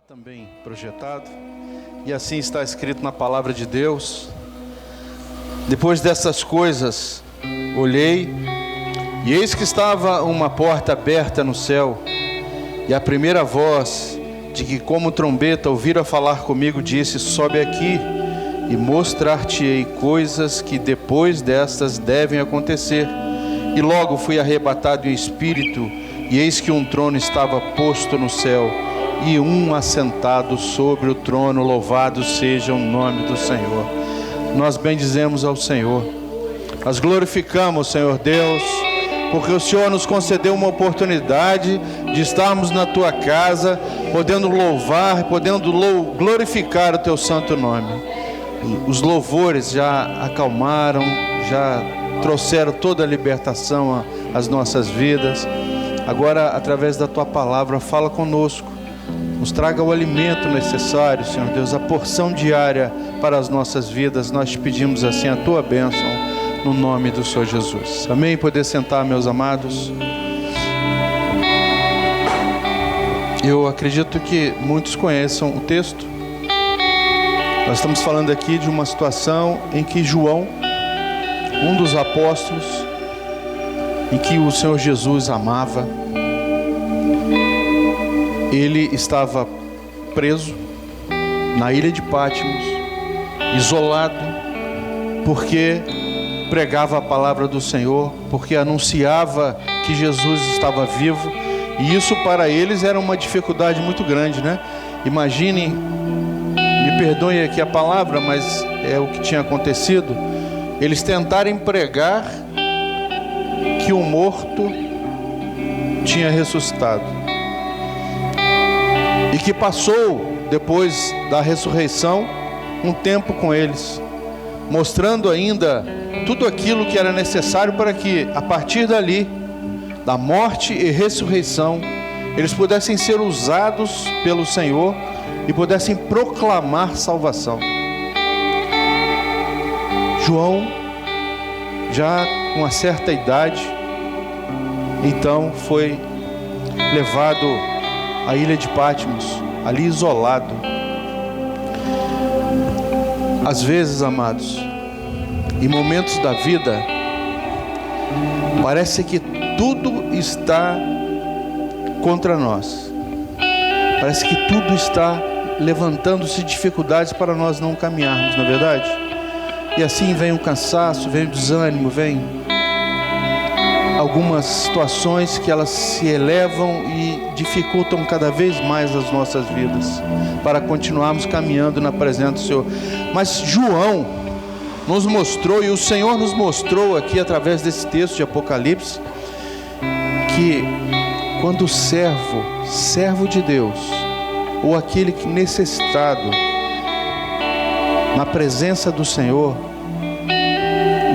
Também projetado, e assim está escrito na palavra de Deus. Depois dessas coisas, olhei, e eis que estava uma porta aberta no céu, e a primeira voz, de que como trombeta ouvira falar comigo, disse: sobe aqui, e mostrar-te-ei coisas que depois destas devem acontecer. E logo fui arrebatado em espírito, e eis que um trono estava posto no céu, e um assentado sobre o trono. Louvado seja o nome do Senhor. Nós bendizemos ao Senhor, nós glorificamos, Senhor Deus, porque o Senhor nos concedeu uma oportunidade de estarmos na Tua casa, podendo louvar, podendo glorificar o Teu santo nome. Os louvores já acalmaram, já trouxeram toda a libertação às nossas vidas. Agora, através da Tua palavra, fala conosco. Nos traga o alimento necessário, Senhor Deus, a porção diária para as nossas vidas. Nós te pedimos assim a Tua bênção, no nome do Senhor Jesus. Amém? Poder sentar, meus amados. Eu acredito que muitos conheçam o texto. Nós estamos falando aqui de uma situação em que João, um dos apóstolos, em que o Senhor Jesus amava, ele estava preso na ilha de Patmos, isolado, porque pregava a palavra do Senhor, porque anunciava que Jesus estava vivo, e isso para eles era uma dificuldade muito grande, né? Imaginem, me perdoem aqui a palavra, mas é o que tinha acontecido, eles tentarem pregar que o morto tinha ressuscitado, e que passou, depois da ressurreição, um tempo com eles, mostrando ainda tudo aquilo que era necessário para que, a partir dali, da morte e ressurreição, eles pudessem ser usados pelo Senhor e pudessem proclamar salvação. João, já com uma certa idade, então foi levado a ilha de Patmos, ali isolado. Às vezes, amados, em momentos da vida, parece que tudo está contra nós. Parece que tudo está levantando-se dificuldades para nós não caminharmos, não é verdade? E assim vem o cansaço, vem o desânimo, vem algumas situações que elas se elevam e dificultam cada vez mais as nossas vidas, para continuarmos caminhando na presença do Senhor. Mas João nos mostrou, e o Senhor nos mostrou aqui através desse texto de Apocalipse, que quando o servo de Deus, ou aquele que necessitado, na presença do Senhor,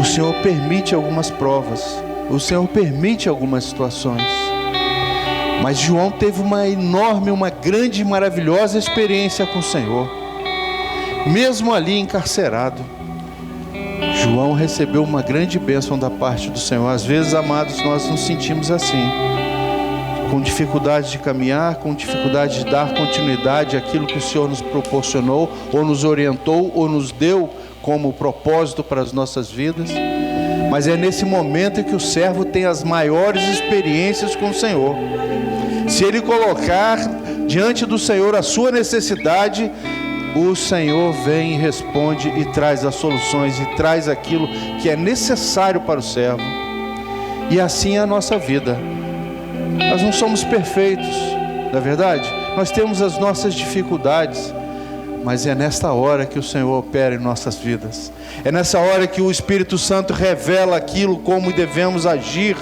o Senhor permite algumas provas, o Senhor permite algumas situações. Mas João teve uma enorme, uma grande e maravilhosa experiência com o Senhor. Mesmo ali encarcerado, João recebeu uma grande bênção da parte do Senhor. Às vezes, amados, nós nos sentimos assim, com dificuldade de caminhar, com dificuldade de dar continuidade àquilo que o Senhor nos proporcionou, ou nos orientou, ou nos deu como propósito para as nossas vidas. Mas é nesse momento em que o servo tem as maiores experiências com o Senhor. Se ele colocar diante do Senhor a sua necessidade, o Senhor vem e responde e traz as soluções e traz aquilo que é necessário para o servo. E assim é a nossa vida. Nós não somos perfeitos, não é verdade? Nós temos as nossas dificuldades, mas é nesta hora que o Senhor opera em nossas vidas. É nessa hora que o Espírito Santo revela aquilo, como devemos agir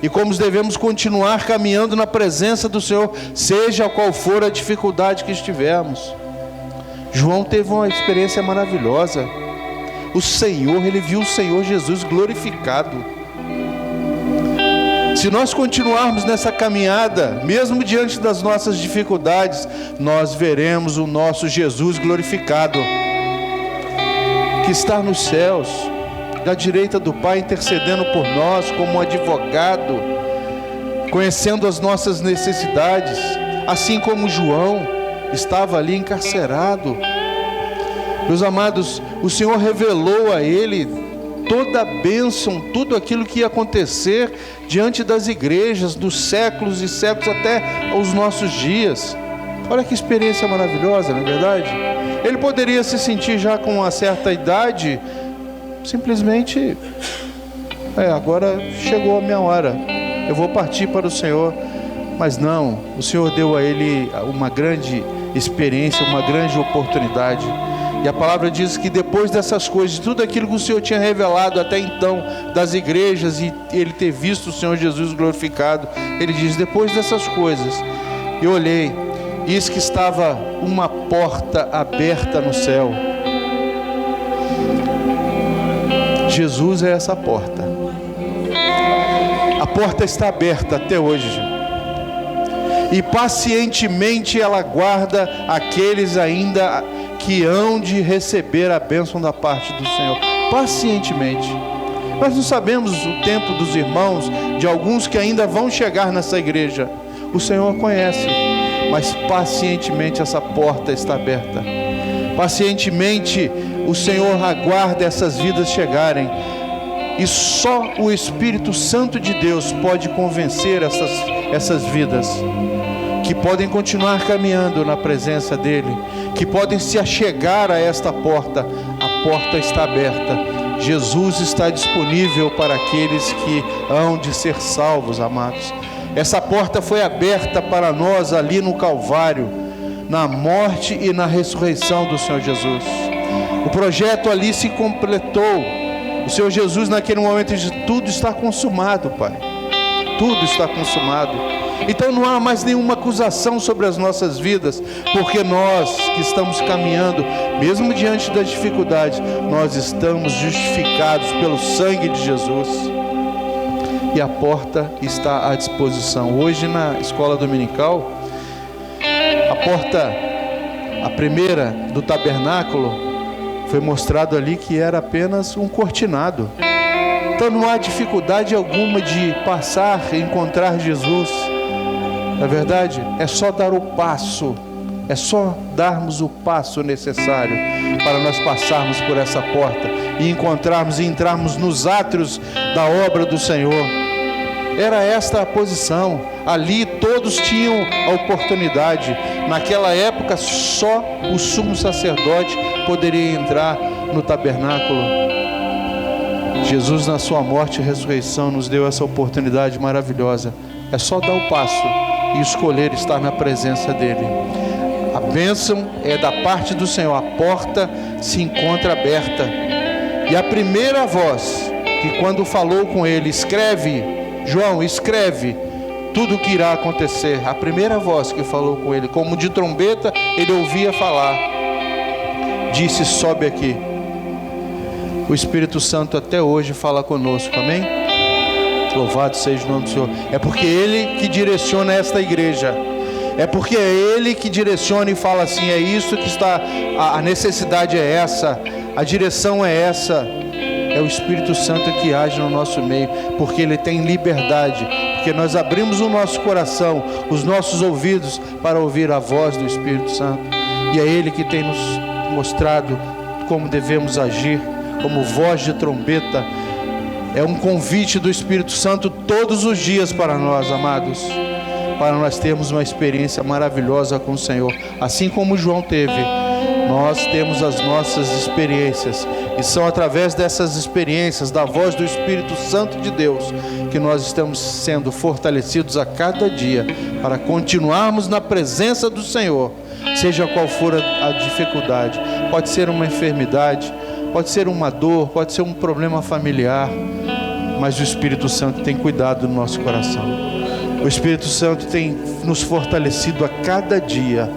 e como devemos continuar caminhando na presença do Senhor, seja qual for a dificuldade que estivermos. João teve uma experiência maravilhosa. O Senhor, ele viu o Senhor Jesus glorificado. Se nós continuarmos nessa caminhada, mesmo diante das nossas dificuldades, nós veremos o nosso Jesus glorificado, que está nos céus, da direita do Pai, intercedendo por nós como um advogado, conhecendo as nossas necessidades, assim como João. estava ali encarcerado. Meus amados, o Senhor revelou a ele toda a bênção, tudo aquilo que ia acontecer diante das igrejas, dos séculos e séculos até os nossos dias. Olha que experiência maravilhosa, não é verdade? Ele poderia se sentir já com uma certa idade, simplesmente, agora chegou a minha hora, eu vou partir para o Senhor. Mas não, o Senhor deu a ele uma grande experiência, uma grande oportunidade. E a palavra diz que depois dessas coisas, tudo aquilo que o Senhor tinha revelado até então das igrejas e ele ter visto o Senhor Jesus glorificado, ele diz: depois dessas coisas, eu olhei, e eis que estava uma porta aberta no céu. Jesus é essa porta. A porta está aberta até hoje. E pacientemente ela guarda aqueles ainda que hão de receber a bênção da parte do Senhor. Pacientemente. Nós não sabemos o tempo dos irmãos, de alguns que ainda vão chegar nessa igreja. O Senhor conhece, mas pacientemente essa porta está aberta. Pacientemente o Senhor aguarda essas vidas chegarem. E só o Espírito Santo de Deus pode convencer essas vidas, que podem continuar caminhando na presença dEle, que podem se achegar a esta porta. A porta está aberta. Jesus está disponível para aqueles que hão de ser salvos, amados. Essa porta foi aberta para nós ali no Calvário, na morte e na ressurreição do Senhor Jesus. O projeto ali se completou. O Senhor Jesus naquele momento disse: tudo está consumado, Pai. Tudo está consumado. Então não há mais nenhuma acusação sobre as nossas vidas, porque nós que estamos caminhando, mesmo diante das dificuldades, nós estamos justificados pelo sangue de Jesus. E a porta está à disposição. Hoje na escola dominical, a porta, a primeira do tabernáculo, foi mostrado ali que era apenas um cortinado. Então não há dificuldade alguma de passar e encontrar Jesus. Na verdade, é só dar o passo, é só darmos o passo necessário para nós passarmos por essa porta e encontrarmos e entrarmos nos átrios da obra do Senhor. Era esta a posição. Ali todos tinham a oportunidade. Naquela época só o sumo sacerdote poderia entrar no tabernáculo. Jesus, na sua morte e ressurreição, nos deu essa oportunidade maravilhosa. É só dar o passo e escolher estar na presença dEle. A bênção é da parte do Senhor. A porta se encontra aberta. E a primeira voz que, quando falou com ele: escreve, João, escreve tudo o que irá acontecer. A primeira voz que falou com ele, como de trombeta, ele ouvia falar, disse: sobe aqui. O Espírito Santo até hoje fala conosco, amém? Louvado seja o nome do Senhor. É porque Ele que direciona esta igreja. É porque é Ele que direciona e fala assim: é isso que está, a necessidade é essa, a direção é essa. É o Espírito Santo que age no nosso meio, porque Ele tem liberdade, porque nós abrimos o nosso coração, os nossos ouvidos para ouvir a voz do Espírito Santo. E é Ele que tem nos mostrado como devemos agir, como voz de trombeta. É um convite do Espírito Santo todos os dias para nós, amados, para nós termos uma experiência maravilhosa com o Senhor. Assim como João teve, nós temos as nossas experiências, e são através dessas experiências, da voz do Espírito Santo de Deus, que nós estamos sendo fortalecidos a cada dia, para continuarmos na presença do Senhor, seja qual for a dificuldade. Pode ser uma enfermidade, pode ser uma dor, pode ser um problema familiar, mas o Espírito Santo tem cuidado do nosso coração. O Espírito Santo tem nos fortalecido a cada dia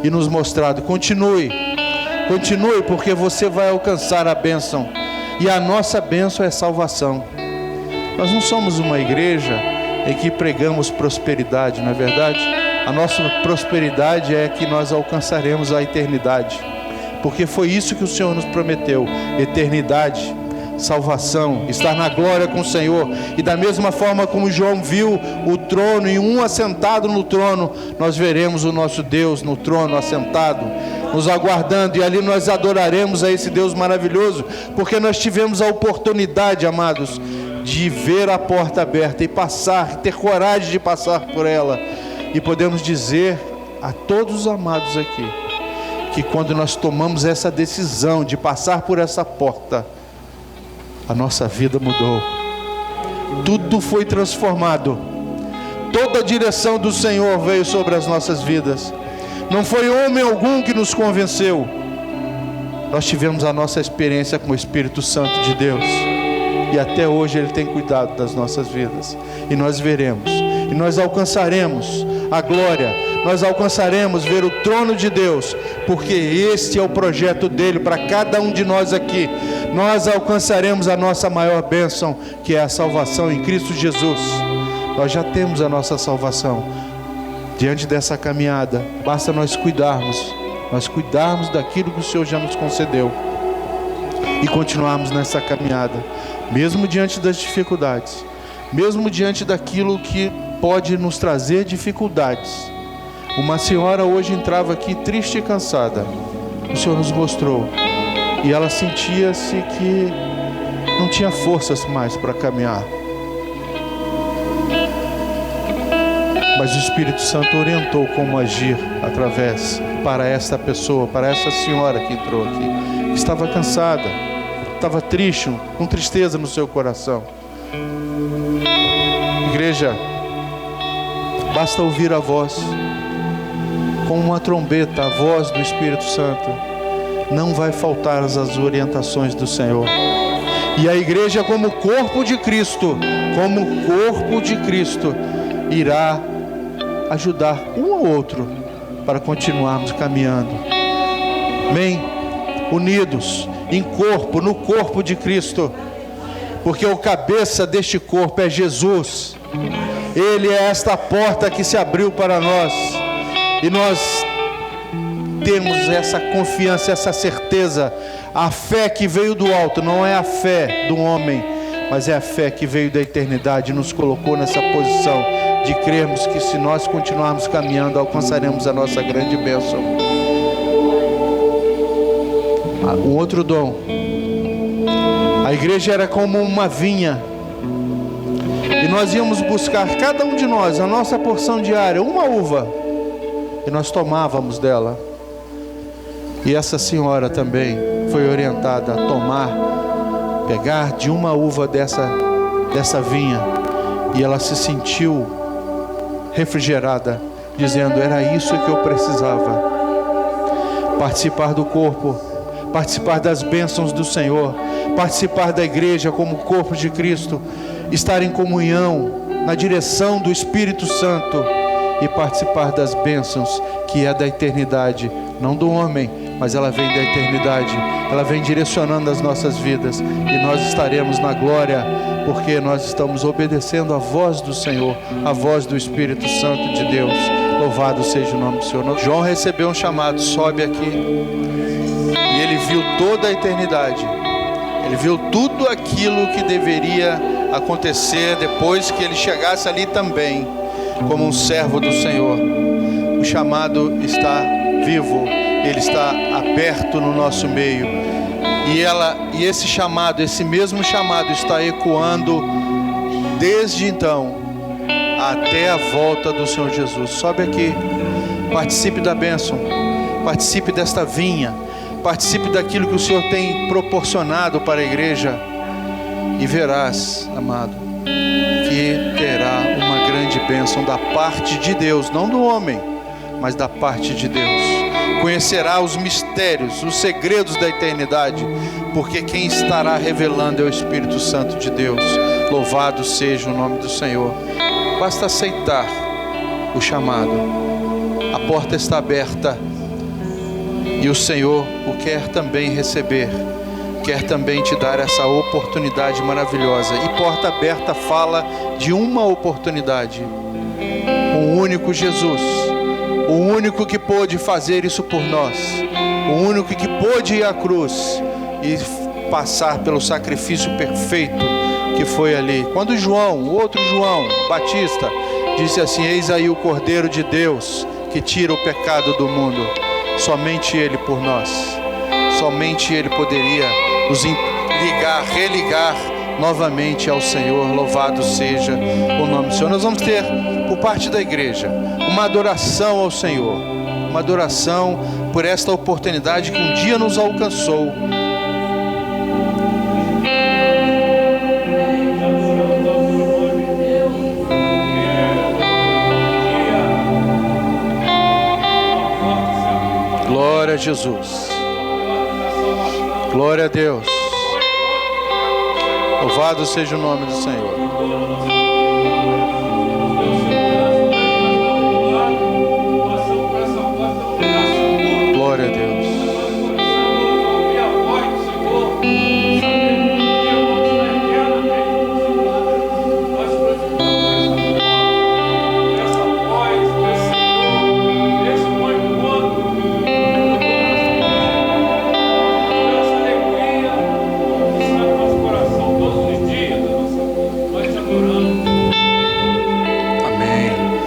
e nos mostrado: continue, porque você vai alcançar a bênção, e a nossa bênção é salvação. Nós não somos uma igreja em que pregamos prosperidade, não é verdade? A nossa prosperidade é que nós alcançaremos a eternidade, porque foi isso que o Senhor nos prometeu, eternidade. salvação, estar na glória com o Senhor. E da mesma forma como João viu o trono e um assentado no trono, nós veremos o nosso Deus no trono assentado, nos aguardando, e ali nós adoraremos a esse Deus maravilhoso, porque nós tivemos a oportunidade, amados, de ver a porta aberta e passar, ter coragem de passar por ela. E podemos dizer a todos os amados aqui, que quando nós tomamos essa decisão de passar por essa porta, a nossa vida mudou, tudo foi transformado, toda a direção do Senhor veio sobre as nossas vidas. Não foi homem algum que nos convenceu, nós tivemos a nossa experiência com o Espírito Santo de Deus, e até hoje Ele tem cuidado das nossas vidas, e nós veremos, e nós alcançaremos a glória, nós alcançaremos ver o trono de Deus, porque este é o projeto dele para cada um de nós aqui. Nós alcançaremos a nossa maior bênção, que é a salvação em Cristo Jesus. Nós já temos a nossa salvação. Diante dessa caminhada, basta nós cuidarmos daquilo que o Senhor já nos concedeu, e continuarmos nessa caminhada, mesmo diante das dificuldades, mesmo diante daquilo que pode nos trazer dificuldades. Uma senhora hoje entrava aqui triste e cansada, o Senhor nos mostrou, e ela sentia-se que não tinha forças mais para caminhar, mas o Espírito Santo orientou como agir para esta pessoa, para essa senhora que entrou aqui, que estava cansada, estava triste, com tristeza no seu coração. Igreja, basta ouvir a voz, como uma trombeta, a voz do Espírito Santo, não vai faltar as orientações do Senhor. E a igreja, como corpo de Cristo, irá ajudar um ao outro para continuarmos caminhando. Amém? Unidos em corpo, no corpo de Cristo, porque o cabeça deste corpo é Jesus. Ele é esta porta que se abriu para nós, e nós temos essa confiança, essa certeza. A fé que veio do alto não é a fé do homem, mas é a fé que veio da eternidade e nos colocou nessa posição de crermos que, se nós continuarmos caminhando, alcançaremos a nossa grande bênção. Um outro dom: a igreja era como uma vinha, e nós íamos buscar, cada um de nós, a nossa porção diária, uma uva, e nós tomávamos dela. E essa senhora também foi orientada a pegar de uma uva dessa vinha, e ela se sentiu refrigerada, dizendo: era isso que eu precisava. Participar do corpo, participar das bênçãos do Senhor, participar da igreja como corpo de Cristo, estar em comunhão, na direção do Espírito Santo, e participar das bênçãos que é da eternidade, não do homem, mas ela vem da eternidade, ela vem direcionando as nossas vidas, e nós estaremos na glória, porque nós estamos obedecendo a voz do Senhor, a voz do Espírito Santo de Deus. Louvado seja o nome do Senhor. João recebeu um chamado: sobe aqui, e ele viu toda a eternidade, ele viu tudo aquilo que deveria acontecer depois que ele chegasse ali também, como um servo do Senhor. O chamado está vivo, ele está aberto no nosso meio, e esse chamado, esse mesmo chamado, está ecoando desde então até a volta do Senhor Jesus. Sobe aqui, participe da bênção, participe desta vinha, participe daquilo que o Senhor tem proporcionado para a igreja, e verás, amado, que terá uma grande bênção da parte de Deus, não do homem, mas da parte de Deus. Conhecerá os mistérios, os segredos da eternidade, porque quem estará revelando é o Espírito Santo de Deus. Louvado seja o nome do Senhor. Basta aceitar o chamado. A porta está aberta, e o Senhor o quer também receber, quer também te dar essa oportunidade maravilhosa. E porta aberta fala de uma oportunidade, um único Jesus, o único que pôde fazer isso por nós, o único que pôde ir à cruz e passar pelo sacrifício perfeito que foi ali. Quando João, o outro João Batista, disse assim: eis aí o Cordeiro de Deus que tira o pecado do mundo. Somente Ele por nós. Somente Ele poderia nos religar novamente ao Senhor. Louvado seja o nome do Senhor. Nós vamos ter, por parte da igreja, uma adoração ao Senhor. Uma adoração por esta oportunidade que um dia nos alcançou. Glória a Jesus. Glória a Deus. Louvado seja o nome do Senhor. Glória a Deus.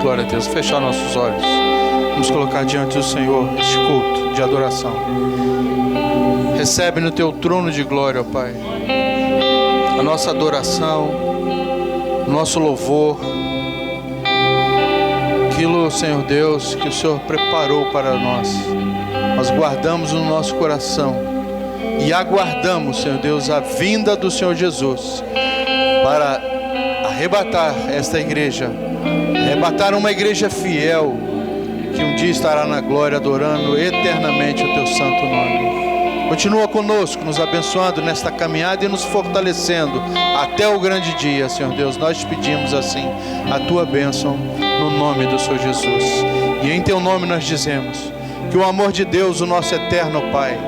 Glória a Deus. Fechar nossos olhos. Vamos colocar diante do Senhor este culto de adoração. Recebe no teu trono de glória, ó Pai, a nossa adoração, o nosso louvor, aquilo, Senhor Deus, que o Senhor preparou para nós. Nós guardamos no nosso coração e aguardamos, Senhor Deus, a vinda do Senhor Jesus para arrebatar esta igreja, arrebatar uma igreja fiel, que um dia estará na glória adorando eternamente o teu santo nome. Continua conosco, nos abençoando nesta caminhada e nos fortalecendo até o grande dia, Senhor Deus. Nós te pedimos assim a tua bênção no nome do Senhor Jesus. E em teu nome nós dizemos que o amor de Deus, o nosso eterno Pai,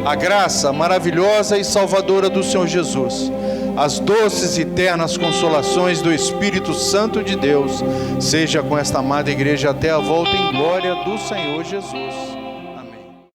a graça maravilhosa e salvadora do Senhor Jesus, as doces e ternas consolações do Espírito Santo de Deus, seja com esta amada igreja até a volta em glória do Senhor Jesus.